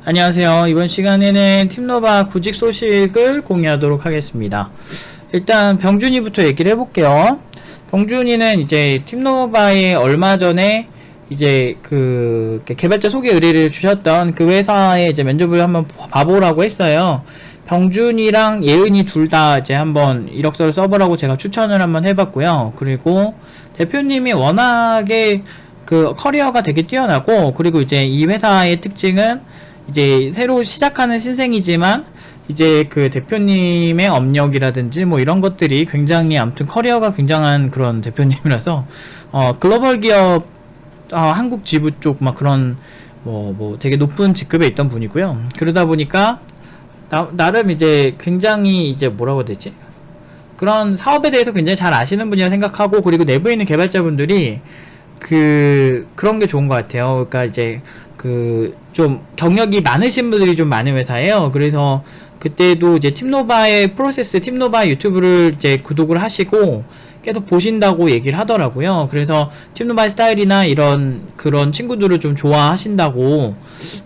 안녕하세요. 이번 시간에는 팀노바 구직 소식을 공유하도록 하겠습니다. 일단 병준이부터 얘기를 해볼게요. 병준이는 이제 팀노바에 얼마 전에 이제 그 개발자 소개 의뢰를 주셨던 그 회사에 이제 면접을 한번 봐보라고 했어요. 병준이랑 예은이 둘 다 이제 한번 이력서를 써보라고 제가 추천을 한번 해봤고요. 그리고 대표님이 워낙에 그 커리어가 되게 뛰어나고, 그리고 이제 이 회사의 특징은 이제 새로 시작하는 신생이지만 이제 그 대표님의 업력이라든지 뭐 이런 것들이 굉장히 아무튼 커리어가 굉장한 그런 대표님이라서 글로벌 기업 한국 지부 쪽 막 그런 뭐 되게 높은 직급에 있던 분이고요. 그러다 보니까 나름 이제 굉장히 이제 뭐라고 해야 되지? 그런 사업에 대해서 굉장히 잘 아시는 분이라 생각하고, 그리고 내부에 있는 개발자분들이 그런 게 좋은 것 같아요. 그러니까 이제 좀 경력이 많으신 분들이 좀 많은 회사예요. 그래서 그때도 이제 팀노바의 프로세스, 팀노바 유튜브를 이제 구독을 하시고 계속 보신다고 얘기를 하더라고요. 그래서 팀노바의 스타일이나 그런 친구들을 좀 좋아하신다고,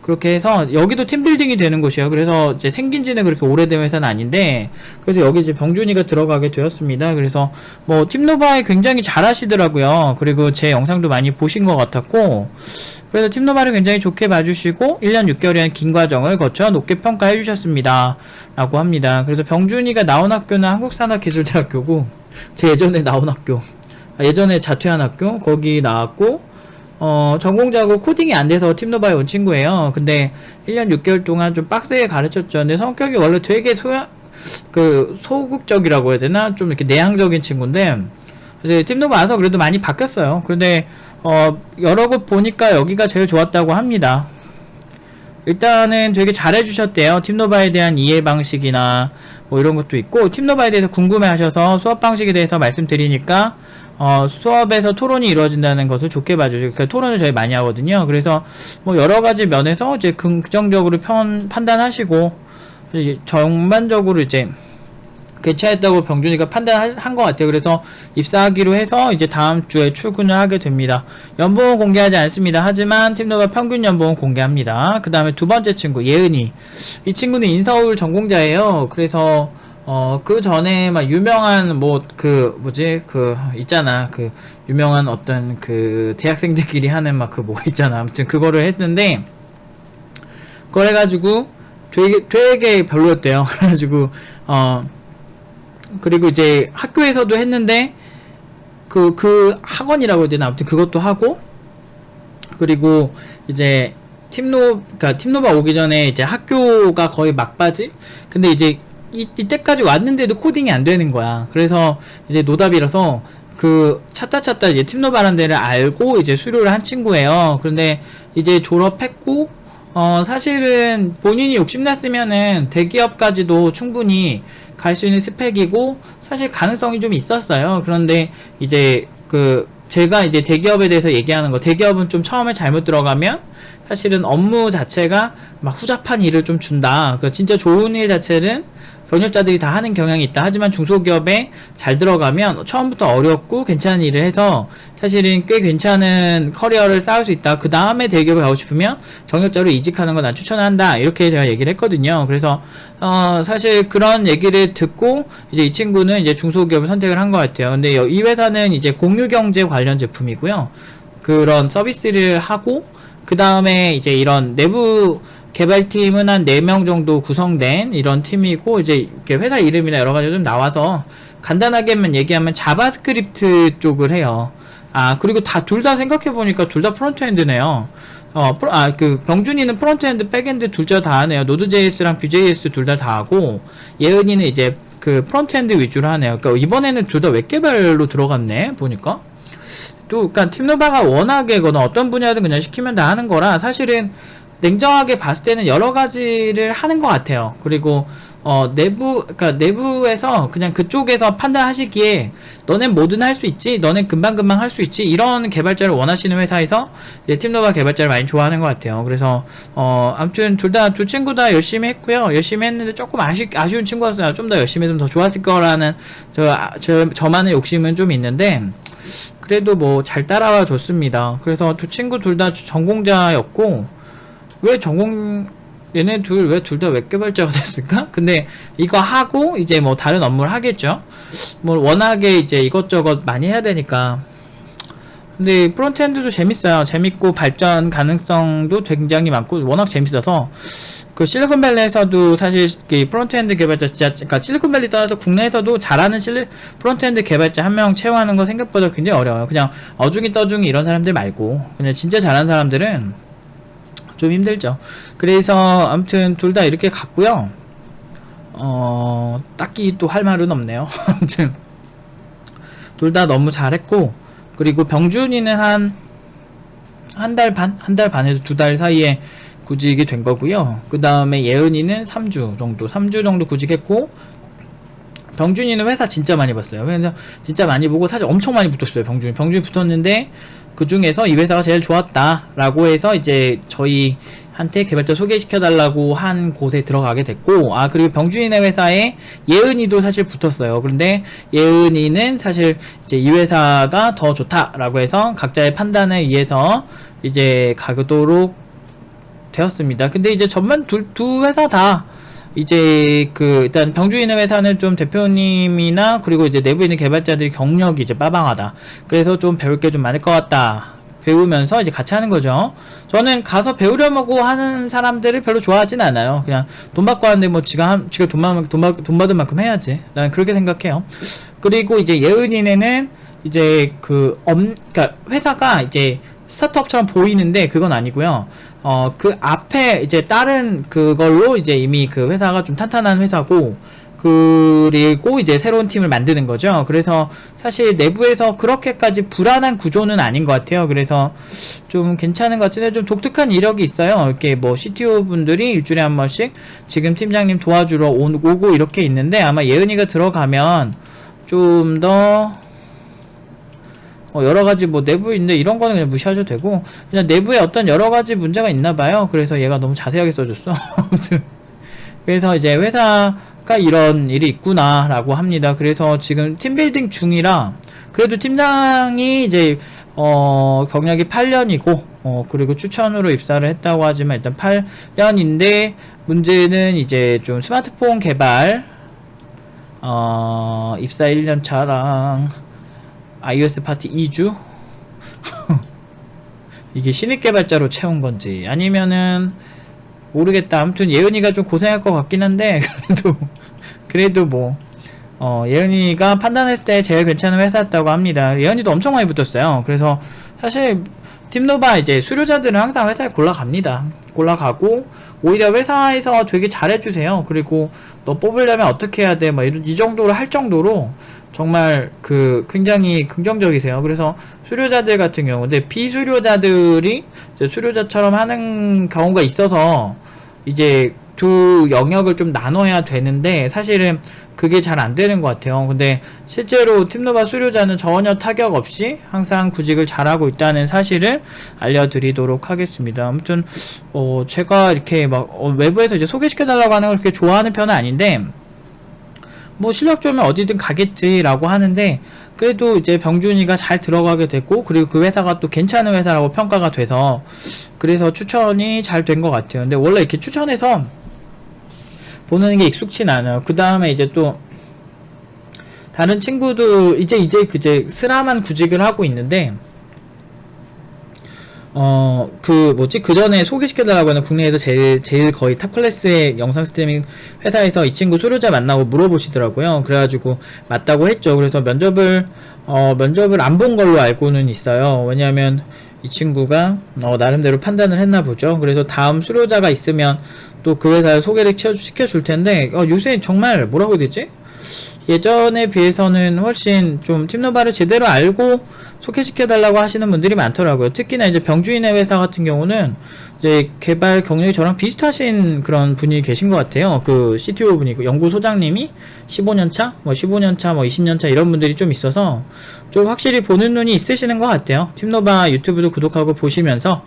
그렇게 해서 여기도 팀빌딩이 되는 곳이에요. 그래서 이제 생긴 지는 그렇게 오래된 회사는 아닌데, 그래서 여기 이제 병준이가 들어가게 되었습니다. 그래서 뭐 팀노바에 굉장히 잘 하시더라고요. 그리고 제 영상도 많이 보신 것 같았고, 그래서 팀노바를 굉장히 좋게 봐주시고 1년 6개월이라는 긴 과정을 거쳐 높게 평가해 주셨습니다 라고 합니다. 그래서 병준이가 나온 학교는 한국산업기술대학교고, 제 예전에 나온 학교, 예전에 자퇴한 학교, 거기 나왔고, 전공자고 코딩이 안 돼서 팀노바에 온 친구예요. 근데 1년 6개월 동안 좀 빡세게 가르쳤죠. 근데 성격이 원래 되게 소극적이라고 해야 되나? 좀 이렇게 내향적인 친구인데, 이제 팀노바 와서 그래도 많이 바뀌었어요. 근데 여러 곳 보니까 여기가 제일 좋았다고 합니다. 일단은 되게 잘해주셨대요. 팀노바에 대한 이해 방식이나 뭐 이런 것도 있고, 팀노바에 대해서 궁금해 하셔서 수업 방식에 대해서 말씀드리니까 수업에서 토론이 이루어진다는 것을 좋게 봐주시고, 그 토론을 저희 많이 하거든요. 그래서 뭐 여러 가지 면에서 이제 긍정적으로 판단하시고, 전반적으로 이제 괜찮았다고 병준이가 판단한 것 같아요. 그래서 입사하기로 해서 이제 다음 주에 출근을 하게 됩니다. 연봉은 공개하지 않습니다. 하지만 팀노바 평균 연봉은 공개합니다. 그 다음에 두 번째 친구 예은이, 이 친구는 인서울 전공자예요. 그래서 그 전에 막 유명한 있잖아, 유명한 어떤 대학생들끼리 하는 뭐 있잖아. 아무튼 그거를 했는데, 그걸 해가지고 되게 별로였대요. 그래가지고 그리고 이제 학교에서도 했는데 그 학원이라고 해야 되나, 아무튼 그것도 하고, 그리고 이제 팀노바 오기 전에 이제 학교가 거의 막바지? 근데 이제 이때까지 왔는데도 코딩이 안 되는 거야. 그래서 이제 노답이라서 찾다 이제 팀노바라는 데를 알고 이제 수료를 한 친구예요. 그런데 이제 졸업했고, 사실은 본인이 욕심났으면은 대기업까지도 충분히 갈 수 있는 스펙이고, 사실 가능성이 좀 있었어요. 그런데 이제 제가 이제 대기업에 대해서 얘기하는 거, 대기업은 좀 처음에 잘못 들어가면 사실은 업무 자체가 막 후잡한 일을 좀 준다. 진짜 좋은 일 자체는 경력자들이 다 하는 경향이 있다. 하지만 중소기업에 잘 들어가면 처음부터 어렵고 괜찮은 일을 해서 사실은 꽤 괜찮은 커리어를 쌓을 수 있다. 그 다음에 대기업에 가고 싶으면 경력자로 이직하는 거 난 추천을 한다. 이렇게 제가 얘기를 했거든요. 그래서 사실 그런 얘기를 듣고 이제 이 친구는 이제 중소기업을 선택을 한 것 같아요. 근데 이 회사는 이제 공유경제 관련 제품이고요. 그런 서비스를 하고, 그 다음에 이제 이런 내부 개발팀은 한 4명 정도 구성된 이런 팀이고, 이제 회사 이름이나 여러 가지 좀 나와서 간단하게만 얘기하면 자바스크립트 쪽을 해요. 그리고 둘 다 생각해보니까 둘 다 프론트엔드네요. 병준이는 프론트엔드, 백엔드 둘 다 하네요. 노드.js랑 Vue.js 둘 다 하고, 예은이는 이제 프론트엔드 위주로 하네요. 그러니까 이번에는 둘 다 웹개발로 들어갔네, 보니까. 그러니까 팀노바가 워낙에 어떤 분야든 그냥 시키면 다 하는 거라, 사실은 냉정하게 봤을 때는 여러 가지를 하는 것 같아요. 그리고 내부에서 그냥 그쪽에서 판단하시기에 너넨 뭐든 할 수 있지, 너넨 금방금방 할 수 있지, 이런 개발자를 원하시는 회사에서 이제 팀노바 개발자를 많이 좋아하는 것 같아요. 그래서 아무튼 두 친구 다 열심히 했고요. 열심히 했는데 조금 아쉬운 친구였어요. 좀 더 열심히 했으면 더 좋았을 거라는 저만의 욕심은 좀 있는데, 그래도 뭐 잘 따라와 줬습니다. 그래서 두 친구 둘 다 전공자였고, 왜 얘네 왜 둘 다 웹 개발자가 됐을까? 근데 이거 하고 이제 뭐 다른 업무를 하겠죠. 뭐 워낙에 이제 이것저것 많이 해야 되니까. 근데 프론트엔드도 재밌어요. 재밌고 발전 가능성도 굉장히 많고 워낙 재밌어서 그 실리콘밸리에서도 사실 그 프론트엔드 개발자 진짜, 그러니까 실리콘밸리 떠나서 국내에서도 잘하는 프론트엔드 개발자 한 명 채용하는 거 생각보다 굉장히 어려워요. 그냥 어중이 떠중이 이런 사람들 말고 그냥 진짜 잘하는 사람들은 좀 힘들죠. 그래서 아무튼 둘 다 이렇게 갔고요. 딱히 또 할 말은 없네요. 아무튼 둘 다 너무 잘했고, 그리고 병준이는 한 달 반에서 2달 사이에 구직이 된 거고요. 그 다음에 예은이는 3주 정도 구직했고, 병준이는 회사 진짜 많이 봤어요. 회사 진짜 많이 보고 사실 엄청 많이 붙었어요. 병준이 붙었는데 그 중에서 이 회사가 제일 좋았다라고 해서 이제 저희한테 개발자 소개시켜달라고 한 곳에 들어가게 됐고, 그리고 병준이네 회사에 예은이도 사실 붙었어요. 그런데 예은이는 사실 이제 이 회사가 더 좋다라고 해서 각자의 판단에 의해서 이제 가도록 되었습니다. 근데 이제 전반 두 회사 다 이제 일단 병주인의 회사는 좀 대표님이나 그리고 이제 내부에 있는 개발자들이 경력이 이제 빠방하다. 그래서 좀 배울 게 좀 많을 것 같다. 배우면서 이제 같이 하는 거죠. 저는 가서 배우려고 하는 사람들을 별로 좋아하진 않아요. 그냥 돈 받고 하는데 뭐 지가 돈 받은 만큼 해야지. 난 그렇게 생각해요. 그리고 이제 예은이네는 이제 그러니까 회사가 이제 스타트업처럼 보이는데 그건 아니고요. 그 앞에 이제 다른 그걸로 이제 이미 그 회사가 좀 탄탄한 회사고, 그리고 이제 새로운 팀을 만드는 거죠. 그래서 사실 내부에서 그렇게까지 불안한 구조는 아닌 것 같아요. 그래서 좀 괜찮은 것 같은데 좀 독특한 이력이 있어요. 이렇게 뭐 CTO 분들이 일주일에 한 번씩 지금 팀장님 도와주러 오고 이렇게 있는데, 아마 예은이가 들어가면 좀 더 여러가지 뭐 내부에 있는데 이런 거는 그냥 무시하셔도 되고, 그냥 내부에 어떤 여러가지 문제가 있나봐요. 그래서 얘가 너무 자세하게 써줬어. 그래서 이제 회사가 이런 일이 있구나 라고 합니다. 그래서 지금 팀빌딩 중이라, 그래도 팀장이 이제 경력이 8년이고 그리고 추천으로 입사를 했다고 하지만 일단 8년인데 문제는 이제 좀 스마트폰 개발 입사 1년 차랑 iOS 파티 2주? 이게 신입 개발자로 채운 건지 아니면은 모르겠다. 아무튼 예은이가 좀 고생할 것 같긴 한데 그래도 뭐 예은이가 판단했을 때 제일 괜찮은 회사였다고 합니다. 예은이도 엄청 많이 붙었어요. 그래서 사실 팀노바 이제 수료자들은 항상 회사에 골라가고 오히려 회사에서 되게 잘해주세요. 그리고 너 뽑으려면 어떻게 해야 돼? 막 이 정도로 할 정도로 정말 굉장히 긍정적이세요. 그래서 수료자들 같은 경우, 근데 비수료자들이 이제 수료자처럼 하는 경우가 있어서 이제 두 영역을 좀 나눠야 되는데 사실은 그게 잘 안 되는 것 같아요. 근데 실제로 팀노바 수료자는 전혀 타격 없이 항상 구직을 잘하고 있다는 사실을 알려드리도록 하겠습니다. 아무튼 제가 이렇게 막 외부에서 이제 소개시켜달라고 하는 걸 그렇게 좋아하는 편은 아닌데, 뭐 실력 좋으면 어디든 가겠지라고 하는데, 그래도 이제 병준이가 잘 들어가게 됐고, 그리고 그 회사가 또 괜찮은 회사라고 평가가 돼서 그래서 추천이 잘 된 것 같아요. 근데 원래 이렇게 추천해서 보는 게 익숙진 않아요. 그 다음에 이제 또 다른 친구도 이제 스람한 구직을 하고 있는데, 그 전에 소개시켜달라고 하는 국내에서 제일 거의 탑 클래스의 영상 스트리밍 회사에서 이 친구 수료자 만나고 물어보시더라고요. 그래가지고 맞다고 했죠. 그래서 면접을 안 본 걸로 알고는 있어요. 왜냐하면 이 친구가 나름대로 판단을 했나 보죠. 그래서 다음 수료자가 있으면 또 그 회사에 소개를 시켜줄 텐데, 요새 정말 뭐라고 해야 되지? 예전에 비해서는 훨씬 좀 팀노바를 제대로 알고 소개시켜달라고 하시는 분들이 많더라고요. 특히나 이제 병주인의 회사 같은 경우는 이제 개발 경력이 저랑 비슷하신 그런 분이 계신 것 같아요. 그 CTO 분이, 그 연구소장님이 15년차, 20년차 이런 분들이 좀 있어서 좀 확실히 보는 눈이 있으시는 것 같아요. 팀노바 유튜브도 구독하고 보시면서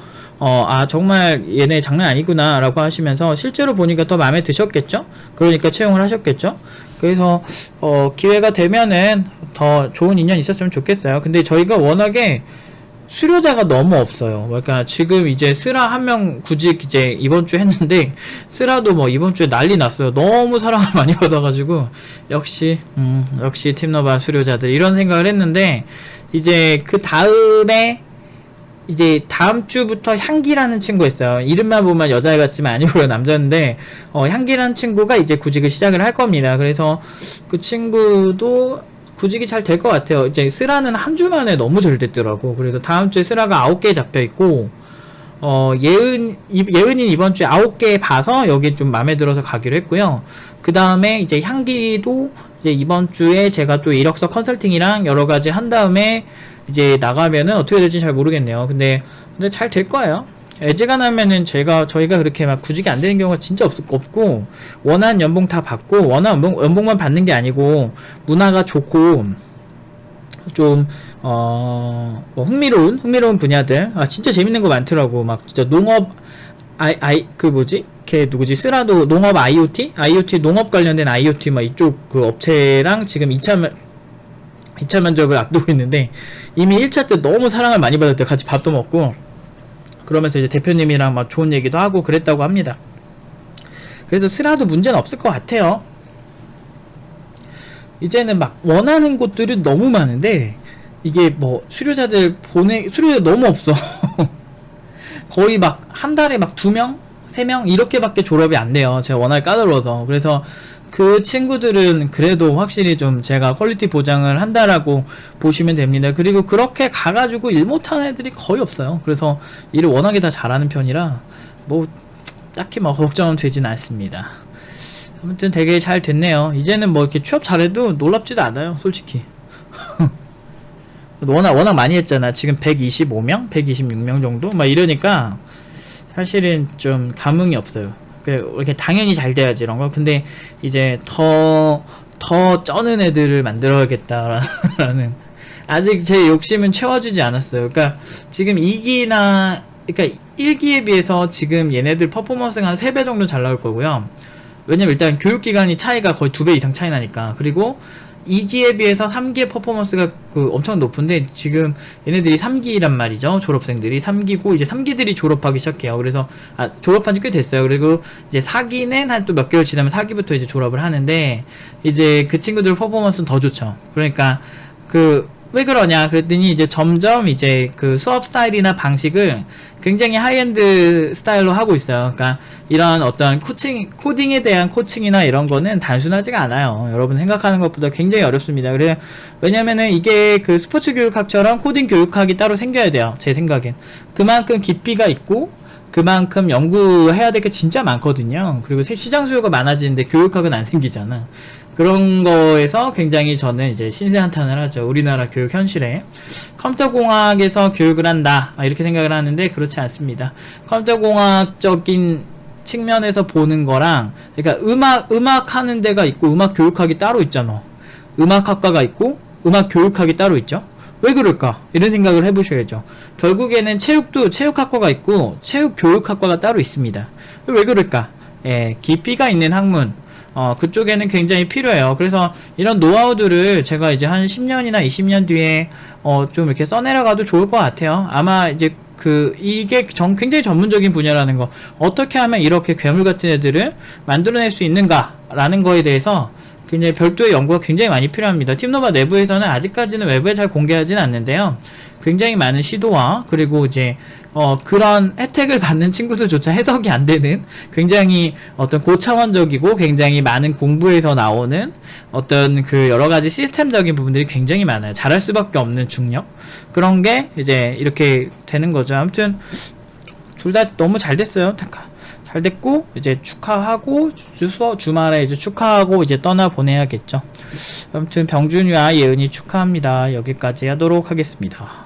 정말 얘네 장난 아니구나 라고 하시면서 실제로 보니까 더 마음에 드셨겠죠? 그러니까 채용을 하셨겠죠? 그래서 기회가 되면은 더 좋은 인연 있었으면 좋겠어요. 근데 저희가 워낙에 수료자가 너무 없어요. 그러니까 지금 이제 스라 한 명 구직 이제 이번 주 했는데 스라도 뭐 이번 주에 난리 났어요. 너무 사랑을 많이 받아가지고 역시 팀노바 수료자들 이런 생각을 했는데 이제 그 다음에 이제 다음 주부터 향기라는 친구 있어요. 이름만 보면 여자 같지만 아니고요 남자인데 향기라는 친구가 이제 구직을 시작을 할 겁니다. 그래서 그 친구도 구직이 잘 될 것 같아요. 이제 스라는 한 주 만에 너무 잘 됐더라고. 그래서 다음 주에 스라가 9개 잡혀 있고 예은이 이번 주에 9개 봐서 여기 좀 마음에 들어서 가기로 했고요. 그 다음에 이제 향기도 이제 이번 주에 제가 또 이력서 컨설팅이랑 여러 가지 한 다음에 이제 나가면은 어떻게 될지 잘 모르겠네요. 근데 잘 될 거예요. 애지간하면은 저희가 그렇게 막 구직이 안 되는 경우가 진짜 없고 원하는 연봉 다 받고 원하는 연봉만 받는 게 아니고 문화가 좋고 좀 뭐 흥미로운 분야들 진짜 재밌는 거 많더라고. 막 진짜 농업 그 뭐지? 걔 누구지? 쓰라도 농업 IoT 농업 관련된 IoT 막 이쪽 그 업체랑 지금 2차 면접을 앞두고 있는데 이미 1차 때 너무 사랑을 많이 받을 때 같이 밥도 먹고 그러면서 이제 대표님이랑 막 좋은 얘기도 하고 그랬다고 합니다. 그래서 스라도 문제는 없을 것 같아요. 이제는 막 원하는 곳들이 너무 많은데 이게 뭐 수료자 너무 없어. 거의 막 한 달에 막 2명? 3명? 이렇게밖에 졸업이 안 돼요. 제가 워낙 까다로워서. 그래서 그 친구들은 그래도 확실히 좀 제가 퀄리티 보장을 한다라고 보시면 됩니다. 그리고 그렇게 가가지고 일 못하는 애들이 거의 없어요. 그래서 일을 워낙에 다 잘하는 편이라 뭐 딱히 뭐 걱정은 되진 않습니다. 아무튼 되게 잘 됐네요. 이제는 뭐 이렇게 취업 잘해도 놀랍지도 않아요, 솔직히. 워낙 많이 했잖아. 지금 125명? 126명 정도? 막 이러니까 사실은 좀 감흥이 없어요. 이렇게 당연히 잘 돼야지 이런 거. 근데 이제 더 쩌는 애들을 만들어야겠다라는 아직 제 욕심은 채워지지 않았어요. 그러니까 지금 2기나 그러니까 1기에 비해서 지금 얘네들 퍼포먼스가 한 3배 정도 잘 나올 거고요. 왜냐면 일단 교육기간이 차이가 거의 2배 이상 차이 나니까. 그리고 2기에 비해서 3기의 퍼포먼스가 엄청 높은데 지금 얘네들이 3기란 말이죠. 졸업생들이 3기고 이제 3기들이 졸업하기 시작해요. 그래서 졸업한 지 꽤 됐어요. 그리고 이제 4기는 한 또 몇 개월 지나면 4기부터 이제 졸업을 하는데 이제 그 친구들 퍼포먼스는 더 좋죠. 그러니까 왜 그러냐 그랬더니 이제 점점 이제 그 수업 스타일이나 방식을 굉장히 하이엔드 스타일로 하고 있어요. 그러니까 이런 어떤 코딩에 대한 코칭이나 이런 거는 단순하지가 않아요. 여러분 생각하는 것보다 굉장히 어렵습니다. 왜냐면은 이게 그 스포츠 교육학처럼 코딩 교육학이 따로 생겨야 돼요. 제 생각엔. 그만큼 깊이가 있고 그만큼 연구해야 될 게 진짜 많거든요. 그리고 시장 수요가 많아지는데 교육학은 안 생기잖아. 그런 거에서 굉장히 저는 이제 신세한탄을 하죠. 우리나라 교육 현실에. 컴퓨터공학에서 교육을 한다. 이렇게 생각을 하는데 그렇지 않습니다. 컴퓨터공학적인 측면에서 보는 거랑, 그러니까 음악 하는 데가 있고 음악 교육학이 따로 있잖아. 음악학과가 있고 음악 교육학이 따로 있죠. 왜 그럴까? 이런 생각을 해보셔야죠. 결국에는 체육학과가 있고 체육교육학과가 따로 있습니다. 왜 그럴까? 깊이가 있는 학문, 그쪽에는 굉장히 필요해요. 그래서 이런 노하우들을 제가 이제 한 10년이나 20년 뒤에 좀 이렇게 써내려가도 좋을 것 같아요. 아마 이제 이게 굉장히 전문적인 분야라는 거, 어떻게 하면 이렇게 괴물 같은 애들을 만들어낼 수 있는가라는 거에 대해서 굉장히 별도의 연구가 굉장히 많이 필요합니다. 팀노바 내부에서는 아직까지는 외부에 잘 공개하지는 않는데요. 굉장히 많은 시도와 그리고 이제 그런 혜택을 받는 친구들조차 해석이 안 되는 굉장히 어떤 고차원적이고 굉장히 많은 공부에서 나오는 어떤 그 여러 가지 시스템적인 부분들이 굉장히 많아요. 잘할 수밖에 없는 중력, 그런 게 이제 이렇게 되는 거죠. 아무튼 둘 다 너무 잘 됐어요. 잘 됐고 이제 축하하고 주말에 이제 축하하고 이제 떠나 보내야겠죠. 아무튼 병준이와 예은이 축하합니다. 여기까지 하도록 하겠습니다.